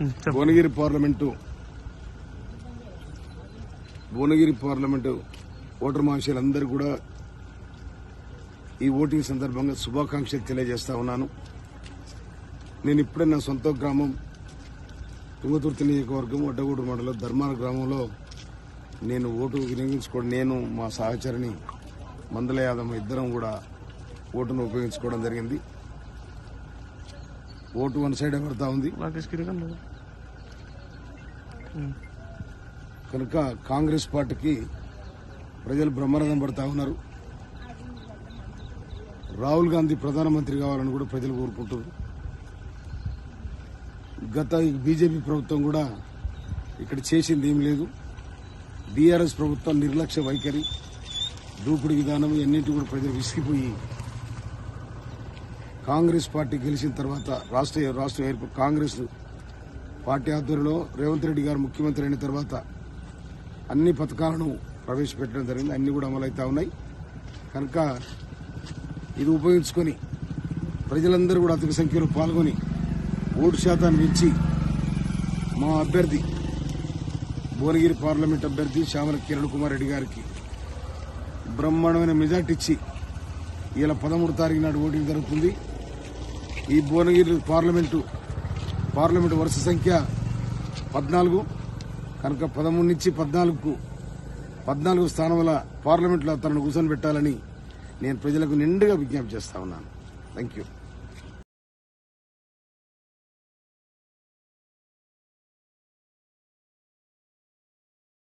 Bhuvanagiri parliament voter మహాశయులందరూ కూడా ఈ voting సందర్భంగా శుభాకాంక్షలు తెలియజేస్తా ఉన్నాను. నేను ఇప్పుడే నా సొంత గ్రామం తుంగతుర్తి నియోజకవర్గం వడ్డగూడూరు మండలం ధర్మాన గ్రామంలో నేను ఓటు వినియోగించుకోవడం, నేను మా సహచరిని మందల యాదమ్మ ఇద్దరం కూడా ఓటును ఉపయోగించుకోవడం జరిగింది. ఓటు వన్ సైడ్ పడతా ఉంది కనుక కాంగ్రెస్ పార్టీకి ప్రజలు బ్రహ్మరథం పడతా ఉన్నారు. రాహుల్ గాంధీ ప్రధానమంత్రి కావాలని కూడా ప్రజలు కోరుకుంటున్నారు. గత బీజేపీ ప్రభుత్వం కూడా ఇక్కడ చేసింది ఏం లేదు. బీఆర్ఎస్ ప్రభుత్వం నిర్లక్ష్య వైఖరి, దూకుడు విధానం ఎన్నింటి కూడా ప్రజలు విసిగిపోయి కాంగ్రెస్ పార్టీ గెలిచిన తర్వాత రాష్ట్ర ఏర్పాటు కాంగ్రెస్ పార్టీ ఆధ్వర్యంలో రేవంత్ రెడ్డి గారు ముఖ్యమంత్రి అయిన తర్వాత అన్ని పథకాలను ప్రవేశపెట్టడం జరిగింది. అన్ని కూడా అమలవుతా ఉన్నాయి. కనుక ఇది ఉపయోగించుకొని ప్రజలందరూ కూడా అధిక సంఖ్యలో పాల్గొని ఓటు శాతాన్ని పెంచి మా అభ్యర్థి భువనగిరి పార్లమెంట్ అభ్యర్థి చామల కిరణ్ కుమార్ రెడ్డి గారికి బ్రహ్మాండమైన మెజార్టీ ఇచ్చి ఇలా 13 తారీఖు నాడు ఓటింగ్ జరుగుతుంది. ఈ భువనగిరి పార్లమెంటు వరుస సంఖ్య 14 కనుక 13 నుంచి 14 స్థానంలో పార్లమెంట్లో తనను కూర్చొని పెట్టాలని నేను ప్రజలకు నిండుగా విజ్ఞప్తి చేస్తా ఉన్నాను. Thank you.